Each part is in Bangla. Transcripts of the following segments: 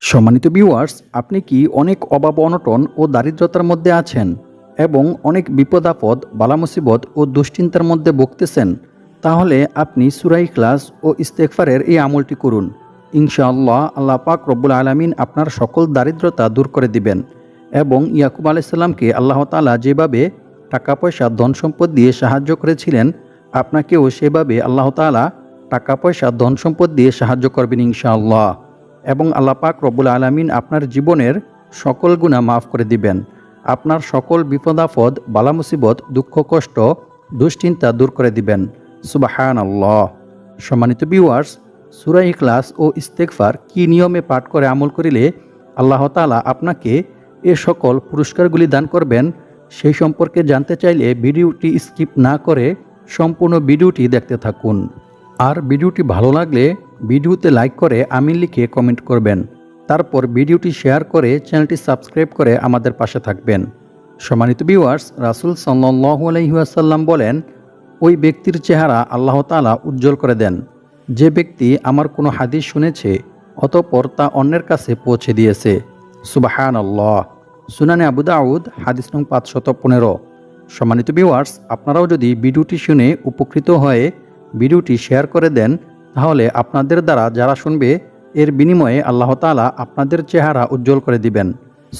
সম্মানিত ভিউয়ার্স, আপনি কি অনেক অভাব অনটন ও দারিদ্রতার মধ্যে আছেন এবং অনেক বিপদ আপদ, বালা মুসিবত ও দুশ্চিন্তার মধ্যে ভুগতেছেন? তাহলে আপনি সূরা ইখলাস ও ইস্তেগফারের এই আমলটি করুন। ইনশাআল্লাহ আল্লাহ পাক রব্বুল আলামিন আপনার সকল দারিদ্রতা দূর করে দিবেন এবং ইয়াকুব আলাইহিস সালামকে আল্লাহ তাআলা যেভাবে টাকা পয়সা ধন সম্পদ দিয়ে সাহায্য করেছিলেন, আপনাকেও সেভাবে আল্লাহ তাআলা টাকা পয়সা ধন সম্পদ দিয়ে সাহায্য করবেন ইনশাআল্লাহ। এবং আল্লাহ পাক রব্বুল আলামিন আপনার জীবনের সকল গুনাহ মাফ করে দিবেন। আপনার সকল বিপদ আপদ, বালা মুসিবত, দুঃখ কষ্ট, দুশ্চিন্তা দূর করে দিবেন। সুবহানাল্লাহ। সম্মানিত ভিউয়ার্স, সূরা ইখলাস ও ইস্তেগফার কি নিয়মে পাঠ করে আমল করিলে আল্লাহ তাআলা আপনাকে এ সকল পুরস্কারগুলি দান করবেন, সেই সম্পর্কে জানতে চাইলে ভিডিওটি স্কিপ না করে সম্পূর্ণ ভিডিওটি দেখতে থাকুন। আর ভিডিওটি ভালো লাগলে ভিডিওতে লাইক করে আমিন লিখে কমেন্ট করবেন। তারপর ভিডিওটি শেয়ার করে চ্যানেলটি সাবস্ক্রাইব করে আমাদের পাশে থাকবেন। সম্মানিত ভিউয়ার্স, রাসূল সাল্লাল্লাহু আলাইহি ওয়াসাল্লাম বলেন, ওই ব্যক্তির চেহারা আল্লাহ তাআলা উজ্জ্বল করে দেন যে ব্যক্তি আমার কোনো হাদিস শুনেছে অতঃপর তা অন্যের কাছে পৌঁছে দিয়েছে। সুবহানাল্লাহ। সুনানে আবু দাউদ হাদিস নং 515। সম্মানিত ভিউয়ার্স, আপনারাও যদি ভিডিওটি শুনে উপকৃত হয়ে ভিডিওটি শেয়ার করে দেন, তাহলে আপনাদের দ্বারা যারা শুনবে এর বিনিময়ে আল্লাহ তাআলা আপনাদের চেহারা উজ্জ্বল করে দিবেন।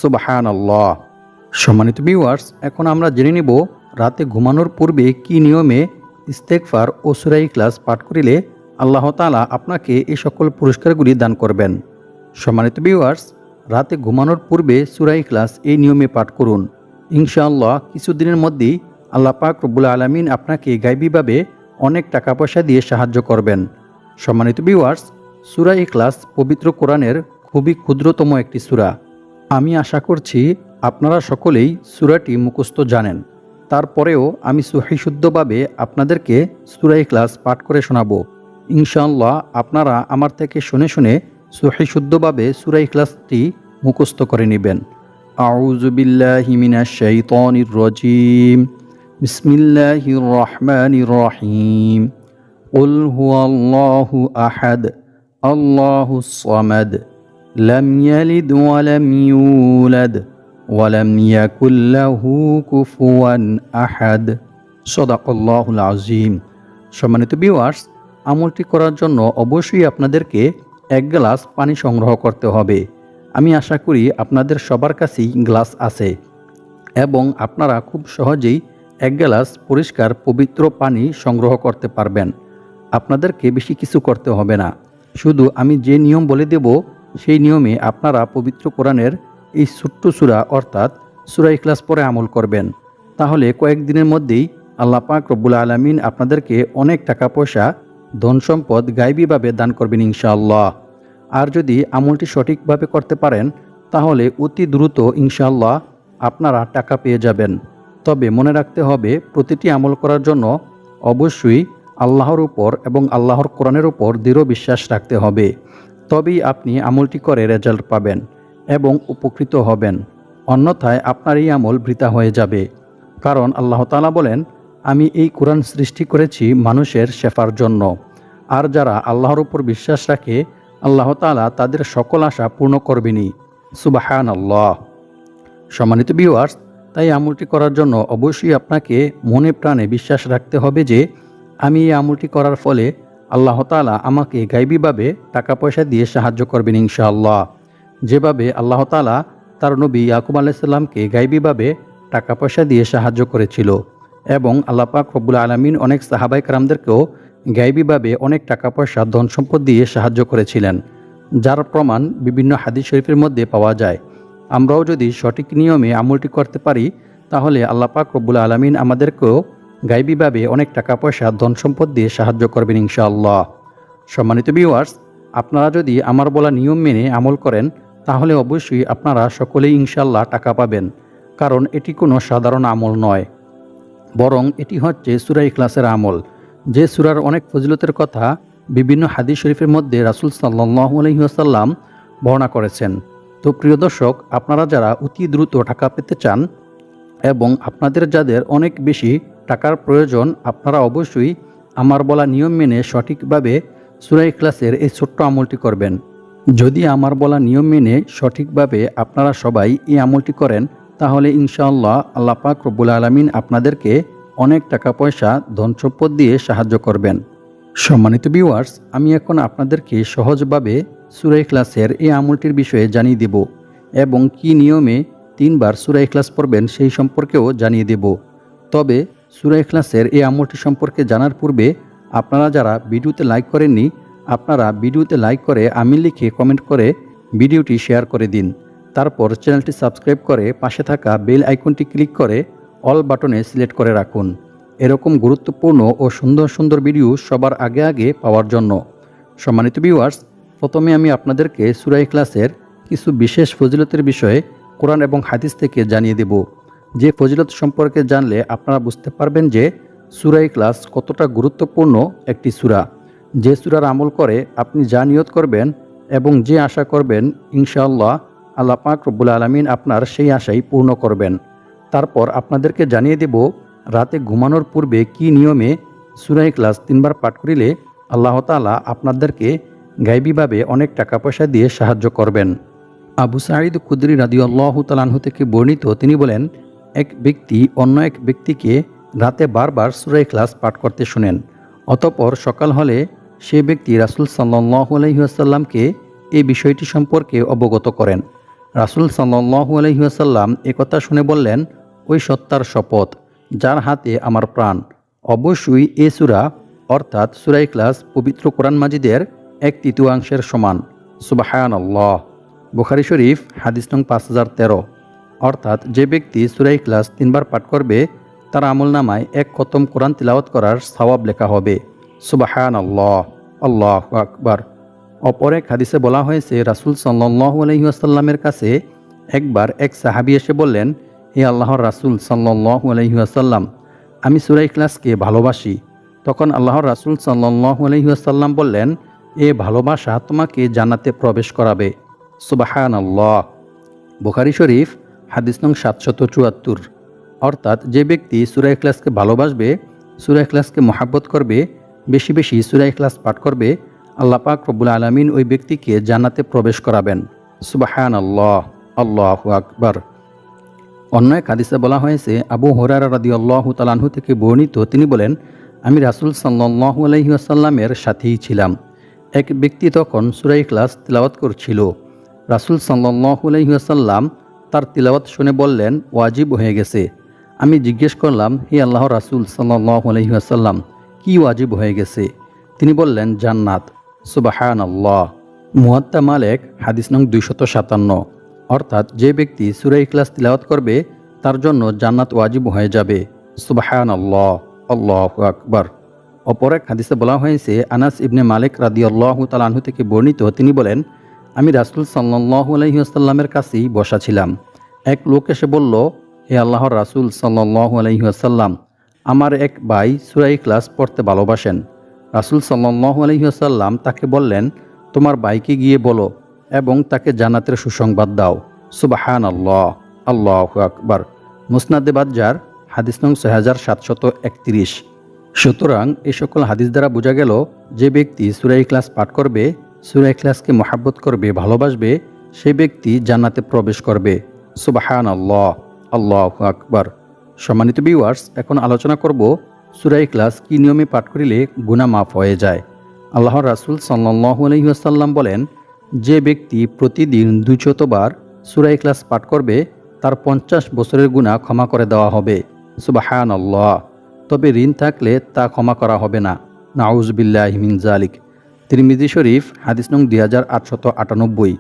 সুবহানাল্লাহ। সম্মানিত ভিউয়ার্স, এখন আমরা জেনে নিব রাতে ঘুমানোর পূর্বে কি নিয়মে ইস্তেগফার ও সূরা ইখলাস পাঠ করিলে আল্লাহ তাআলা আপনাকে এই সকল পুরস্কারগুলি দান করবেন। সম্মানিত ভিউয়ার্স, রাতে ঘুমানোর পূর্বে সূরা ইখলাস এই নিয়মে পাঠ করুন। ইনশাআল্লাহ কিছুদিনের মধ্যেই আল্লাহ পাক রব্বুল আলামিন আপনাকে গায়বীভাবে অনেক টাকা পয়সা দিয়ে সাহায্য করবেন। সম্মানিত ভিউয়ার্স, সূরা ইখলাস পবিত্র কোরআনের খুবই ক্ষুদ্রতম একটি সূরা। আমি আশা করছি আপনারা সকলেই সূরাটি মুখস্থ জানেন। তারপরেও আমি সহিশুদ্ধভাবে আপনাদেরকে সূরা ইখলাস পাঠ করে শোনাবো। ইনশাআল্লাহ আপনারা আমার থেকে শুনে শুনে সহিশুদ্ধভাবে সূরা ইখলাসটি মুখস্থ করে নেবেন। আউযু বিল্লাহি মিনাশ শাইতানির রাজীম। বিসমিল্লাহির রহমানির রহিম। কুল হুয়াল্লাহু আহাদ, আল্লাহুস সামাদ, লাম ইয়ালিদ ওয়া লাম ইউলাদ ওয়া লাম ইয়াকুল লাহু কুফুয়ান আহাদ। সাদাকাল্লাহুল আযীম। সম্মানিত ভিউয়ার্স, আমলটি করার জন্য অবশ্যই আপনাদেরকে 1 গ্লাস পানি সংগ্রহ করতে হবে। আমি আশা করি আপনাদের সবার কাছেই গ্লাস আছে এবং আপনারা খুব সহজেই 1 গ্লাস পরিষ্কার পবিত্র পানি সংগ্রহ করতে পারবেন। আপনাদেরকে বেশি কিছু করতে হবে না, শুধু আমি যে নিয়ম বলে দেব সেই নিয়মে আপনারা পবিত্র কোরআনের এই ছোট্ট সূরা অর্থাৎ সূরা ইখলাস পড়ে আমল করবেন। তাহলে কয়েকদিনের মধ্যেই আল্লাহ পাক রব্বুল আলামিন আপনাদেরকে অনেক টাকা পয়সা, ধন সম্পদ গায়বীভাবে দান করবেন ইনশাআল্লাহ। আর যদি আমলটি সঠিকভাবে করতে পারেন তাহলে অতি দ্রুত ইনশাআল্লাহ আপনারা টাকা পেয়ে যাবেন। তবে মনে রাখতে হবে প্রতিটি আমল করার জন্য অবশ্যই আল্লাহর উপর এবং আল্লাহর কোরআনের উপর দৃঢ় বিশ্বাস রাখতে হবে। তবেই আপনি আমলটি করে রেজাল্ট পাবেন এবং উপকৃত হবেন। অন্যথায় আপনার এই আমল বৃথা হয়ে যাবে। কারণ আল্লাহ তাআলা বলেন, আমি এই কোরআন সৃষ্টি করেছি মানুষের শেফার জন্য। আর যারা আল্লাহর উপর বিশ্বাস রাখে আল্লাহ তাআলা তাদের সকল আশা পূর্ণ করবেনই। সুবহানাল্লাহ। সম্মানিত ভিউয়ার্স, তাই আমলটি করার জন্য অবশ্যই আপনাকে মনে প্রাণে বিশ্বাস রাখতে হবে যে আমি এই আমলটি করার ফলে আল্লাহ তাআলা আমাকে গায়বীভাবে টাকা পয়সা দিয়ে সাহায্য করবেন ইনশাআল্লাহ। যেভাবে আল্লাহ তাআলা তার নবী ইয়াকুব আলাইহিস সালামকে গায়বীভাবে টাকা পয়সা দিয়ে সাহায্য করেছিল এবং আল্লাহ পাক রব্বুল আলামিন অনেক সাহাবায়ে কেরামদেরকেও গায়বীভাবে অনেক টাকা পয়সা, ধন সম্পদ দিয়ে সাহায্য করেছিলেন, যার প্রমাণ বিভিন্ন হাদিস শরীফের মধ্যে পাওয়া যায়। আমরাও যদি সঠিক নিয়মে আমলটি করতে পারি তাহলে আল্লাহ পাক রব্বুল আলামিন আমাদেরকেও গায়বীভাবে অনেক টাকা পয়সা, ধন সম্পদ দিয়ে সাহায্য করবেন ইনশাআল্লাহ। সম্মানিত ভিউয়ার্স, আপনারা যদি আমার বলা নিয়ম মেনে আমল করেন তাহলে অবশ্যই আপনারা সকলেই ইনশাআল্লাহ টাকা পাবেন। কারণ এটি কোনো সাধারণ আমল নয়, বরং এটি হচ্ছে সূরা ইখলাসের আমল, যে সূরার অনেক ফজিলতের কথা বিভিন্ন হাদিস শরীফের মধ্যে রাসূল সাল্লাল্লাহু আলাইহি ওয়াসাল্লাম বর্ণনা করেছেন। তো প্রিয় দর্শক, আপনারা যারা অতি দ্রুত টাকা পেতে চান এবং আপনাদের যাদের অনেক বেশি টাকার প্রয়োজন, আপনারা অবশ্যই আমার বলা নিয়ম মেনে সঠিকভাবে সূরা ইখলাসের এই ছোট্ট আমলটি করবেন। যদি আমার বলা নিয়ম মেনে সঠিকভাবে আপনারা সবাই এই আমলটি করেন, তাহলে ইনশাআল্লাহ আল্লাহ পাক রব্বুল আলামিন আপনাদেরকে অনেক টাকা পয়সা ধন সম্পদ দিয়ে সাহায্য করবেন। সম্মানিত ভিউয়ার্স, আমি এখন আপনাদেরকে সহজভাবে সূরা ইখলাসের এই আমলটির বিষয়ে জানিয়ে দেব এবং কি নিয়মে 3 বার সূরা ইখলাস পড়বেন সেই সম্পর্কেও জানিয়ে দেব। তবে সূরা ইখলাসের এই আমলটি সম্পর্কে জানার পূর্বে আপনারা যারা ভিডিওতে লাইক করেননি, আপনারা ভিডিওতে লাইক করে আমিন লিখে কমেন্ট করে ভিডিওটি শেয়ার করে দিন। তারপর চ্যানেলটি সাবস্ক্রাইব করে পাশে থাকা বেল আইকনটি ক্লিক করে অল বাটনে সিলেক্ট করে রাখুন, এরকম গুরুত্বপূর্ণ ও সুন্দর সুন্দর ভিডিও সবার আগে আগে পাওয়ার জন্য। সম্মানিত ভিউয়ার্স, প্রথমে আমি আপনাদেরকে সূরা ইখলাসের কিছু বিশেষ ফজিলতের বিষয়ে কোরআন এবং হাদিস থেকে জানিয়ে দেব। যে ফজিলত সম্পর্কে জানলে আপনারা বুঝতে পারবেন যে সূরা ইখলাস কতটা গুরুত্বপূর্ণ একটি সূরা, যে সূরার আমল করে আপনি যা নিয়ত করবেন এবং যে আশা করবেন ইনশাআল্লাহ আল্লাহ পাক রব্বুল আলামিন আপনার সেই আশাই পূর্ণ করবেন। তারপর আপনাদেরকে জানিয়ে দেব রাতে ঘুমানোর পূর্বে কি নিয়মে সূরা ইখলাস 3 বার পাঠ করিলে আল্লাহ তাআলা আপনাদেরকে গায়বীভাবে অনেক টাকা পয়সা দিয়ে সাহায্য করবেন। আবু সাঈদ খুদরি রাদিয়াল্লাহু তাআলা আনহু থেকে বর্ণিত, তিনি বলেন, এক ব্যক্তি অন্য এক ব্যক্তিকে রাতে বারবার সূরা ইখলাস পাঠ করতে শুনেন। অতঃপর সকাল হলে সে ব্যক্তি রাসূল সাল্লাল্লাহু আলাইহি ওয়াসাল্লামকে এই বিষয়টি সম্পর্কে অবগত করেন। রাসূল সাল্লাল্লাহু আলাইহি ওয়াসাল্লাম একথা শুনে বললেন, ওই সত্তার শপথ যার হাতে আমার প্রাণ, অবশ্যই এ সূরা অর্থাৎ সূরা ইখলাস পবিত্র কোরআন মাজিদের 1/3 সমান। সুবহানাল্লাহ। বুখারী শরীফ হাদিস নং 5013। অর্থাৎ যে ব্যক্তি সূরা ইখলাস 3 বার পাঠ করবে তার আমলনামায় 1 খতম কোরআন তিলাওয়াত করার সওয়াব লেখা হবে। সুবহানাল্লাহ, আল্লাহু আকবার। অপর এক হাদিসে বলা হয়েছে, রাসূল সাল্লাল্লাহু আলাইহি ওয়াসাল্লামের কাছে একবার এক সাহাবী এসে বললেন, হে আল্লাহর রাসূল সাল্লাল্লাহু আলাইহি ওয়াসাল্লাম, আমি সূরা ইখলাসকে ভালোবাসি। তখন আল্লাহর রাসূল সাল্লাল্লাহু আলাইহি ওয়াসাল্লাম বললেন, এ ভালোবাসা তোমাকে জান্নাতে প্রবেশ করাবে। সুবহানাল্লাহ। বুখারী শরীফ হাদিস নং 774। অর্থাৎ যে ব্যক্তি সূরা ইখলাসকে ভালোবাসবে, সূরা ইখলাসকে মহব্বত করবে, বেশি বেশি সূরা ইখলাস পাঠ করবে, আল্লাহ পাক রব্বুল আলামিন ওই ব্যক্তিকে জান্নাতে প্রবেশ করাবেন। সুবহানাল্লাহ, আল্লাহু আকবার। অন্য এক হাদিসে বলা হয়েছে, আবু হুরায়রা রাদিয়াল্লাহু তাআলা আনহু থেকে বর্ণিত, তিনি বলেন, আমি রাসূল সাল্লাল্লাহু আলাইহি ওয়াসাল্লামের সাথেই ছিলাম। এক ব্যক্তি তখন সূরা ইখলাস তিলাওয়াত করছিল। রাসূল সাল্লাল্লাহু আলাইহি ওয়াসাল্লাম তার তিলাওয়াত শুনে বললেন, ওয়াজিব হয়ে গেছে। আমি জিজ্ঞেস করলাম, হে আল্লাহর রাসূল সাল্লাল্লাহু আলাইহি ওয়াসাল্লাম, কি ওয়াজিব হয়ে গেছে? তিনি বললেন, জান্নাত। সুবহানাল্লাহ। মুয়াত্তা মালিক হাদিস নং 257। অর্থাৎ যে ব্যক্তি সূরা ইখলাস তিলাওয়াত করবে তার জন্য জান্নাত ওয়াজিব হয়ে যাবে। সুবহানাল্লাহ, আল্লাহু আকবার। অপর এক হাদিসে বলা হয়েছে, আনাস ইবনে মালিক রাদিয়াল্লাহু তাআলা আনহু থেকে বর্ণিত, তিনি বলেন, আমি রাসূল সাল্লাল্লাহু আলাইহি ওয়াসাল্লামের কাছেই বসা ছিলাম। এক লোক এসে বলল, হে আল্লাহর রাসূল সাল্লাল্লাহু আলাইহি ওয়াসাল্লাম, আমার এক ভাই সূরা ইখলাস পড়তে ভালোবাসেন। রাসূল সাল্লাল্লাহু আলাইহি ওয়াসাল্লাম তাকে বললেন, তোমার ভাইকে গিয়ে বলো এবং তাকে জান্নাতের সুসংবাদ দাও। সুবহানাল্লাহ, আল্লাহু আকবার। মুসনাদে বাজ্জার হাদিস নং 6731। সুতরাং এই সকল হাদিস দ্বারা বোঝা গেল, যে ব্যক্তি সূরা ইখলাস পাঠ করবে, সূরা ইখলাসকে মহব্বত করবে, ভালোবাসবে, সেই ব্যক্তি জান্নাতে প্রবেশ করবে। সুবহানাল্লাহ, আল্লাহু আকবার। সম্মানিত ভিউয়ার্স, এখন আলোচনা করব সূরা ইখলাস কি নিয়মে পাঠ করিলে গুনাহ মাফ হয়ে যায়। আল্লাহর রাসূল সাল্লাল্লাহু আলাইহি ওয়াসাল্লাম বলেন, যে ব্যক্তি প্রতিদিন 200 বার সূরা ইখলাস পাঠ করবে তার 50 বছরের গুনাহ ক্ষমা করে দেওয়া হবে। সুবহানাল্লাহ। তবে ঋণ থাকলে তা ক্ষমা করা হবে না। নাউযুবিল্লাহি মিন যালিক। তিরমিজি শরীফ হাদিস নং 2898।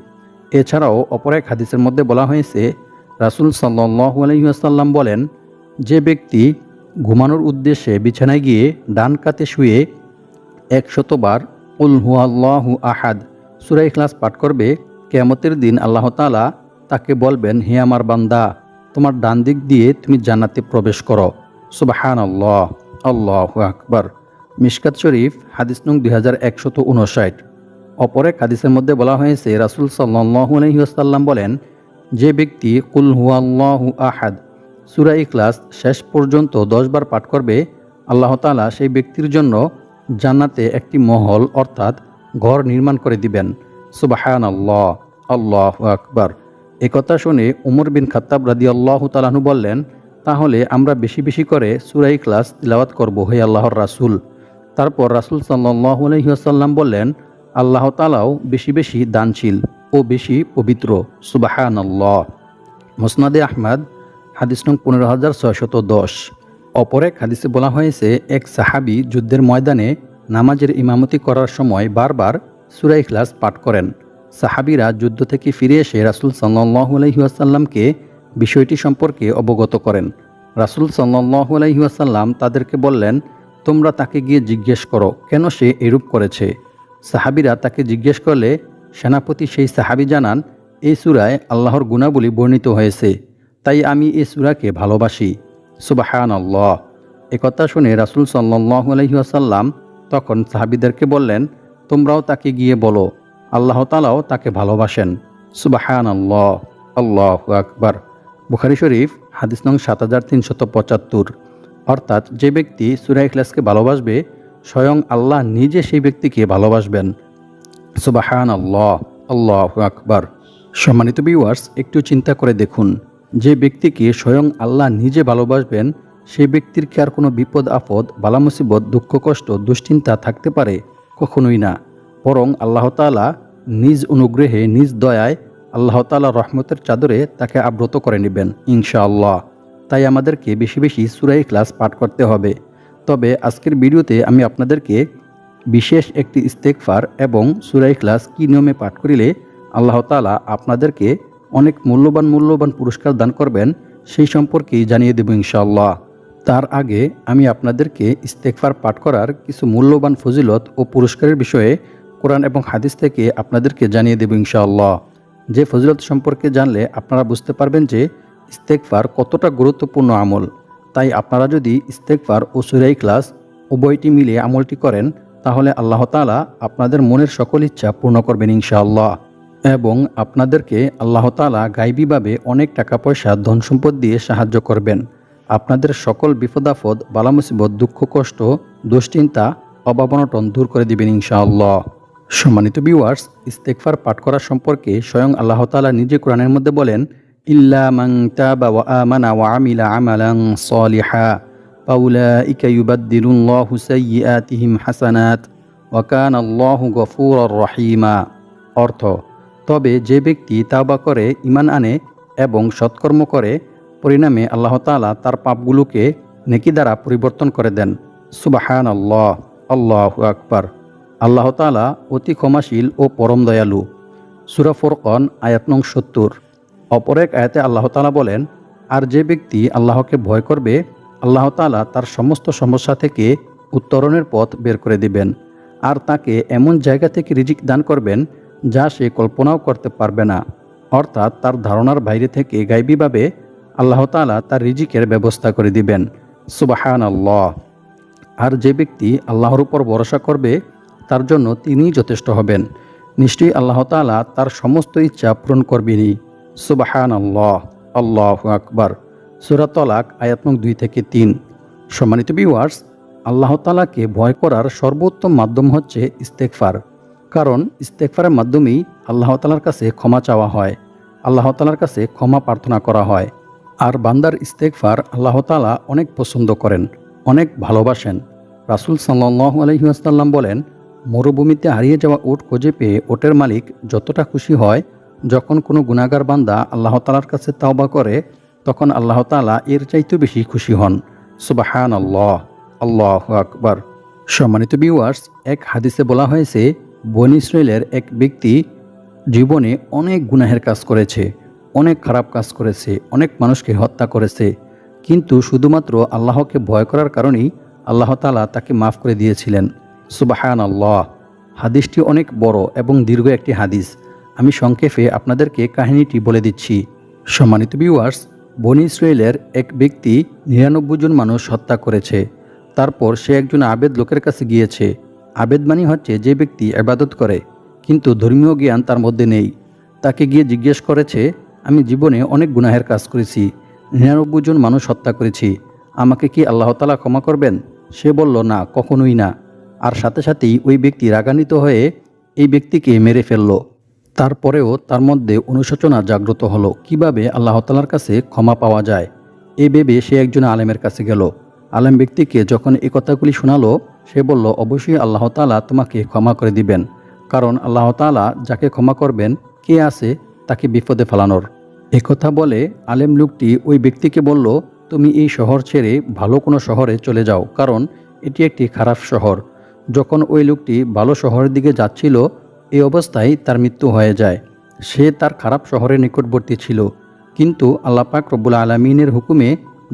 এছাড়াও অপর এক হাদিসের মধ্যে বলা হয়েছে, রাসূল সাল্লাল্লাহু আলাইহি ওয়াসাল্লাম বলেন, যে ব্যক্তি ঘুমানোর উদ্দেশ্যে বিছানায় গিয়ে ডান কাতে শুয়ে 100 বার কুল হুয়াল্লাহু আহাদ সূরা ইখলাস পাঠ করবে, কিয়ামতের দিন আল্লাহ তাআলা তাকে বলবেন, হে আমার বান্দা, তোমার ডান দিক দিয়ে তুমি জান্নাতে প্রবেশ করো। সুবহানাল্লাহ, আল্লাহু আকবার। মিশকাত শরীফ হাদিস নং 2159। অপর এক হাদিসের মধ্যে বলা হয়েছে, রাসূল সাল্লাল্লাহু আলাইহি ওয়াসাল্লাম বলেন, যে ব্যক্তি কুল হুয়াল্লাহু আহাদ সূরা ইখলাস শেষ পর্যন্ত 10 বার পাঠ করবে, আল্লাহ তাআলা সেই ব্যক্তির জন্য জান্নাতে একটি মহল অর্থাৎ ঘর নির্মাণ করে দিবেন সুবহানাল্লাহ, আল্লাহু আকবার। একথা শুনে উমর বিন খাত্তাব রাদিয়াল্লাহু তাআলা আনহু বললেন, তাহলে আমরা বেশি বেশি করে সূরা ইখলাস তিলাওয়াত করব হে আল্লাহর রাসূল। তারপর রাসূল সাল্লাল্লাহু আলাইহি ওয়াসাল্লাম বললেন, আল্লাহ তাআলাও বেশি বেশি দানশীল ও বেশি পবিত্র। সুবহানাল্লাহ। মুসনাদে আহমদ, হাদিস নং 15610। অপর এক হাদিসে বলা হয়েছে, এক সাহাবী যুদ্ধের ময়দানে নামাজের ইমামতি করার সময় বারবার সূরা ইখলাস পাঠ করেন। সাহাবীরা যুদ্ধ থেকে ফিরে এসে রাসূল সাল্লাল্লাহু আলাইহি ওয়াসাল্লামকে বিষয়টি সম্পর্কে অবগত করেন। রাসূল সাল্লাল্লাহু আলাইহি ওয়াসাল্লাম তাদেরকে বললেন, তোমরা তাকে গিয়ে জিজ্ঞেস করো কেন সে এরূপ করেছে। সাহাবীরা তাকে জিজ্ঞেস করলে সেনাপতি সেই সাহাবী জানান, এই সূরায় আল্লাহর গুণাবলী বর্ণিত হয়েছে, তাই আমি এই সূরাকে ভালোবাসি। সুবহানাল্লাহ। একথা শুনে রাসূল সাল্লাল্লাহু আলাইহি ওয়াসাল্লাম তখন সাহাবীদেরকে বললেন, তোমরাও তাকে গিয়ে বলো আল্লাহ তাআলাও তাকে ভালোবাসেন। সুবহানাল্লাহ, আল্লাহু আকবার। বুখারী শরীফ, হাদিস নং 7375। অর্থাৎ যে ব্যক্তি সূরা ইখলাসকে ভালোবাসবে, স্বয়ং আল্লাহ নিজে সেই ব্যক্তিকে ভালোবাসবেন। সুবহানাল্লাহ, আল্লাহু আকবার। সম্মানিত ভিউয়ার্স, একটু চিন্তা করে দেখুন, যে ব্যক্তিকে স্বয়ং আল্লাহ নিজে ভালোবাসবেন, সেই ব্যক্তির কি আর কোনো বিপদ আপদ, বালা মুসিবত, দুঃখ কষ্ট, দুশ্চিন্তা থাকতে পারে? কখনোই না। বরং আল্লাহ তাআলা নিজ অনুগ্রহে, নিজ দয়ায়, আল্লাহ তাআলা রহমতের চাদরে তাকে আবৃত করে নেবেন ইনশাআল্লাহ। তাই আমাদেরকে বেশি বেশি সূরা ইখলাস পাঠ করতে হবে। তবে আজকের ভিডিওতে আমি আপনাদেরকে বিশেষ একটি ইস্তেগফার এবং সূরা ইখলাস কী নিয়মে পাঠ করিলে আল্লাহ তাআলা আপনাদেরকে অনেক মূল্যবান পুরস্কার দান করবেন, সেই সম্পর্কেই জানিয়ে দেব ইনশাআল্লাহ। তার আগে আমি আপনাদেরকে ইস্তেগফার পাঠ করার কিছু মূল্যবান ফজিলত ও পুরস্কারের বিষয়ে কোরআন এবং হাদিস থেকে আপনাদেরকে জানিয়ে দেব ইনশাআল্লাহ। যে ফজিলত সম্পর্কে জানলে আপনারা বুঝতে পারবেন যে ইস্তেগফার কতটা গুরুত্বপূর্ণ আমল। তাই আপনারা যদি ইস্তেগফার ও সূরা ইখলাস উভয়টি মিলে আমলটি করেন, তাহলে আল্লাহ তাআলা আপনাদের মনের সকল ইচ্ছা পূর্ণ করবেন ইনশাআল্লাহ। এবং আপনাদেরকে আল্লাহ তাআলা গায়বীভাবে অনেক টাকা পয়সা, ধন সম্পদ দিয়ে সাহায্য করবেন। আপনাদের সকল বিপদাফদ, বালা মুসিবত, দুঃখ কষ্ট, দুশ্চিন্তা, অভাব অনটন দূর করে দিবেন ইনশাআল্লাহ। সম্মানিত ভিউয়ার্স, ইস্তেগফার পাঠ করা সম্পর্কে স্বয়ং আল্লাহ তাআলা নিজে কোরআনের মধ্যে বলেন, ইল্লা মান তাবা ওয়া আমানা ওয়া আমিলা আমালান সলিহা ফাউলাইকা ইউবাদদিলুল্লাহু সাইয়্যাতিহিম হাসানাত ওয়া কানাল্লাহু গফুরুর রহিমা। অর্থ, তবে যে ব্যক্তি তাওবা করে, ঈমান আনে এবং সৎকর্ম করে, পরিণামে আল্লাহ তাআলা তার পাপগুলোকে নেকি দ্বারা পরিবর্তন করে দেন। সুবহানাল্লাহ, আল্লাহু আকবার। আল্লাহ তাআলা অতি ক্ষমাশীল ও পরম দয়ালু। সূরা ফুরকান, আয়াত নং 70। অপর এক আয়াতে আল্লাহ তাআলা বলেন, আর যে ব্যক্তি আল্লাহকে ভয় করবে, আল্লাহ তাআলা তার সমস্ত সমস্যা থেকে উত্তরণের পথ বের করে দিবেন, আর তাকে এমন জায়গা থেকে রিজিক দান করবেন যা সে কল্পনাও করতে পারবে না। অর্থাৎ তার ধারণার বাইরে থেকে গায়বীভাবে আল্লাহ তাআলা তার রিজিকের ব্যবস্থা করে দিবেন। সুবহানাল্লাহ। আর যে ব্যক্তি আল্লাহর উপর ভরসা করবে, তার জন্য তিনিই যথেষ্ট হবেন। নিশ্চয়ই আল্লাহ তাআলা তার সমস্ত ইচ্ছা পূরণ করবেনই। সুবহানাল্লাহ, আল্লাহু আকবার। সূরা তালাক, আয়াত নং 2-3। সম্মানিত ভিউয়ার্স, আল্লাহ তাআলাকে ভয় করার সর্বোত্তম মাধ্যম হচ্ছে ইস্তেগফার। কারণ ইস্তেগফারের মাধ্যমেই আল্লাহ তাআলার কাছে ক্ষমা চাওয়া হয়, আল্লাহ তাআলার কাছে ক্ষমা প্রার্থনা করা হয়। আর বান্দার ইস্তেগফার আল্লাহ তাআলা অনেক পছন্দ করেন, অনেক ভালোবাসেন। রাসূল সাল্লাল্লাহু আলাইহি ওয়াসাল্লাম বলেন, মরুভূমিতে হারিয়ে যাওয়া উট খুঁজে পেয়ে ওটের মালিক যতটা খুশি হয়, যখন কোনো গুনাহগার বান্দা আল্লাহ তাআলার কাছে তাওবা করে, তখন আল্লাহ তাআলা এর চাইতেও বেশি খুশি হন। সুবহানাল্লাহ, আল্লাহু আকবার। সম্মানিত ভিউয়ার্স, এক হাদিসে বলা হয়েছে, বনী ইসরাইলের এক ব্যক্তি জীবনে অনেক গুনাহের কাজ করেছে, অনেক খারাপ কাজ করেছে, অনেক মানুষকে হত্যা করেছে, কিন্তু শুধুমাত্র আল্লাহকে ভয় করার কারণেই আল্লাহ তাআলা তাকে মাফ করে দিয়েছিলেন। সুবহানাল্লাহ। হাদিসটি অনেক বড় এবং দীর্ঘ একটি হাদিস। আমি সংক্ষেপে আপনাদেরকে কাহিনীটি বলে দিচ্ছি। সম্মানিত ভিউয়ার্স, বনী ইসরাইলের এক ব্যক্তি 99 জন মানুষ হত্যা করেছে। তারপর সে একজন আবেদ লোকের কাছে গিয়েছে। আবেদ মানে হচ্ছে যে ব্যক্তি ইবাদত করে কিন্তু ধর্মীয় জ্ঞান তার মধ্যে নেই। তাকে গিয়ে জিজ্ঞেস করেছে, আমি জীবনে অনেক গুনাহের কাজ করেছি, 99 জন মানুষ হত্যা করেছি, আমাকে কি আল্লাহ তাআলা ক্ষমা করবেন? সে বলল, না, কখনোই না। আর সাথে সাথেই ওই ব্যক্তি রাগান্বিত হয়ে এই ব্যক্তিকে মেরে ফেলল। তারপরেও তার মধ্যে অনুশোচনা জাগ্রত হলো কিভাবে আল্লাহ তাআলার কাছে ক্ষমা পাওয়া যায়। এই ভেবে সে একজন আলেমের কাছে গেল। আলেম ব্যক্তিকে যখন এই কথাগুলি শোনালো, সে বলল, অবশ্যই আল্লাহ তাআলা তোমাকে ক্ষমা করে দিবেন, কারণ আল্লাহ তাআলা যাকে ক্ষমা করবেন, কে আছে তাকে বিপদে ফেলানোর। একথা বলে আলেম লোকটি ওই ব্যক্তিকে বলল, তুমি এই শহর ছেড়ে ভালো কোনো শহরে চলে যাও, কারণ এটি একটি খারাপ শহর। যখন ওই লোকটি ভালো শহরের দিকে যাচ্ছিল, এই অবস্থায় তার মৃত্যু হয়ে যায়। সে তার খারাপ শহরের নিকটবর্তী ছিল, কিন্তু আল্লাহ পাক রব্বুল আলামিনের হুকুমে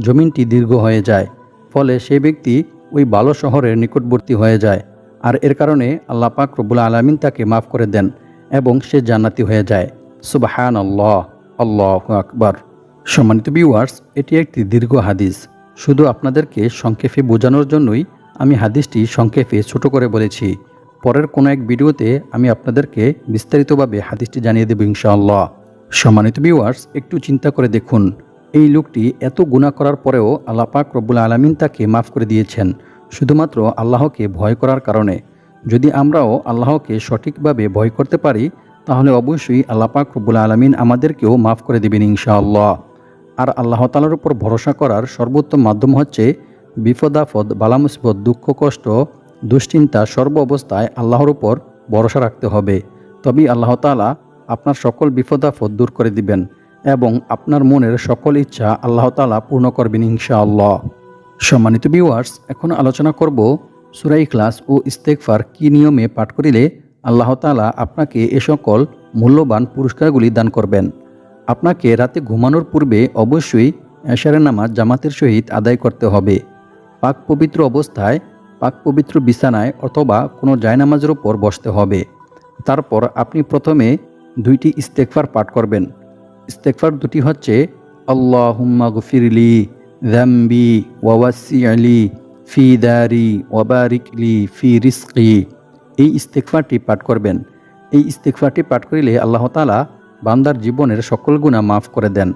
জমিনটি দীর্ঘ হয়ে যায়। ফলে সে ব্যক্তি ওই ভালো শহরের নিকটবর্তী হয়ে যায়, আর এর কারণে আল্লাহ পাক রব্বুল আলামিন তাকে মাফ করে দেন এবং সে জান্নাতি হয়ে যায়। সুবহানাল্লাহ, আল্লাহু আকবার। সম্মানিত ভিউয়ার্স, এটি একটি দীর্ঘ হাদিস। শুধু আপনাদেরকে সংক্ষেপে বোঝানোর জন্যই আমি হাদিসটি সংক্ষেপে ছোট করে বলেছি। পরের কোনো এক ভিডিওতে আমি আপনাদেরকে বিস্তারিতভাবে হাদিসটি জানিয়ে দেব ইনশাআল্লাহ। সম্মানিত ভিউয়ার্স, একটু চিন্তা করে দেখুন, এই লোকটি এত গুনাহ করার পরেও আল্লাহ পাক রব্বুল আলামিন তাকে মাফ করে দিয়েছেন শুধুমাত্র আল্লাহকে ভয় করার কারণে। যদি আমরাও আল্লাহকে সঠিকভাবে ভয় করতে পারি, তাহলে অবশ্যই আল্লাহ পাক রব্বুল আলামিন আমাদেরকেও মাফ করে দেবেন ইনশাআল্লাহ। আর আল্লাহ তাআলার উপর ভরসা করার সর্বোত্তম মাধ্যম হচ্ছে বিপদ আপদ, বালা মুসিবত, দুঃখ কষ্ট, দুশ্চিন্তা সর্ব অবস্থায় আল্লাহর উপর ভরসা রাখতে হবে। তবেই আল্লাহ তাআলা আপনার সকল বিপদ আপদ দূর করে দিবেন এবং আপনার মনের সকল ইচ্ছা আল্লাহ তাআলা পূর্ণ করবেন ইনশাআল্লাহ। সম্মানিত ভিউয়ার্স, এখন আলোচনা করব সূরা ইখলাস ও ইস্তেগফার কি নিয়মে পাঠ করিলে আল্লাহ তাআলা আপনাকে এ সকল মূল্যবান পুরস্কারগুলি দান করবেন। আপনাকে রাতে ঘুমানোর পূর্বে অবশ্যই এশারের নামাজ জামাতের সহিত আদায় করতে হবে। পাক পবিত্র অবস্থায় পাক পবিত্র বিছানায় অথবা কোনো জায়নামাজের উপর বসতে হবে। তারপর আপনি প্রথমে 2টি ইস্তেগফার পাঠ করবেন। ইস্তেগফার দুটি হচ্ছে, আল্লাহুম্মা গফিরলি যামবি ওয়া ওয়াসি'লি ফি দারি ওয়া বারিকলি ফি রিজকি। এই ইস্তেগফারটি পাঠ করবেন। এই ইস্তেগফারটি পাঠ করিলে আল্লাহ তাআলা বান্দার জীবনের সকল গুনাহ মাফ করে দেন,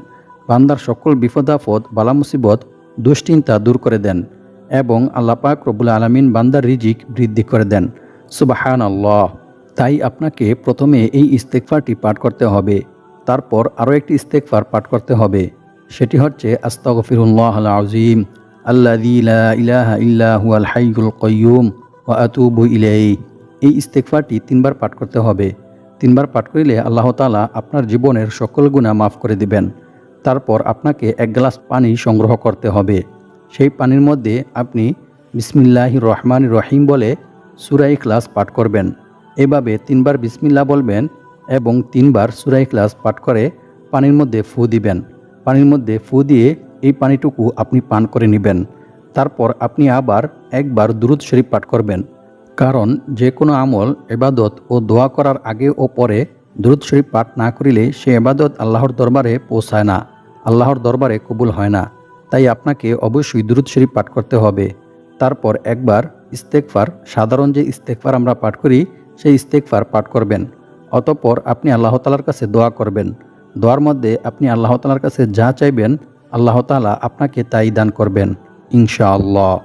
বান্দার সকল বিপদ আপদ, বালা মুসিবত, দুশ্চিন্তা দূর করে দেন এবং আল্লাহ পাক রব্বুল আলামিন বান্দার রিজিক বৃদ্ধি করে দেন। সুবহানাল্লাহ। তাই আপনাকে প্রথমে এই ইস্তেগফারটি পাঠ করতে হবে। তারপর আরও একটি ইস্তেগফার পাঠ করতে হবে, সেটি হচ্ছে আস্তাগফিরুল্লাহাল আযীম আল্লাযী লা ইলাহা ইল্লা হুয়াল হাইয়ুল কাইয়্যুম ওয়া আতুবু ইলাইহি। এই ইস্তেগফারটি 3বার পাঠ করতে হবে। 3বার পাঠ করিলে আল্লাহ তাআলা আপনার জীবনের সকল গুনাহ মাফ করে দিবেন। তারপর আপনাকে 1 গ্লাস পানি সংগ্রহ করতে হবে। সেই পানির মধ্যে আপনি বিসমিল্লাহির রহমানির রহিম বলে সূরা ইখলাস পাঠ করবেন। এভাবে 3বার বিসমিল্লাহ বলবেন এবং 3বার সূরা ইখলাস পাঠ করে পানির মধ্যে ফু দিবেন। পানির মধ্যে ফু দিয়ে এই পানিটুকু আপনি পান করে নেবেন। তারপর আপনি আবার একবার দুরূদ শরীফ পাঠ করবেন, কারণ যে কোনো আমল, ইবাদত ও দোয়া করার আগে ও পরে দুরূদ শরীফ পাঠ না করিলে সে ইবাদত আল্লাহর দরবারে পৌঁছায় না, আল্লাহর দরবারে কবুল হয় না। তাই আপনাকে অবশ্যই দুরূদ শরীফ পাঠ করতে হবে। তারপর একবার ইস্তেগফার, সাধারণ যে ইস্তেগফার আমরা পাঠ করি সেই ইস্তেগফার পাঠ করবেন। অতঃপর আপনি আল্লাহ তাআলার কাছে দোয়া করবেন। দোয়ার মধ্যে আপনি আল্লাহ তাআলার কাছে যা চাইবেন আল্লাহ তাআলা আপনাকে তাই দান করবেন ইনশাআল্লাহ।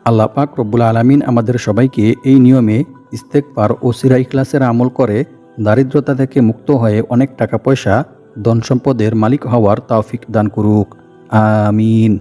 আল্লাহ পাক রব্বুল আলামিন আমাদের সবাইকে এই নিয়মে ইস্তেগফার ও সূরা ইখলাসের আমল করে দারিদ্রতা থেকে মুক্ত হয়ে অনেক টাকা পয়সা, ধন সম্পদের মালিক হওয়ার তৌফিক দান করুক। আমিন।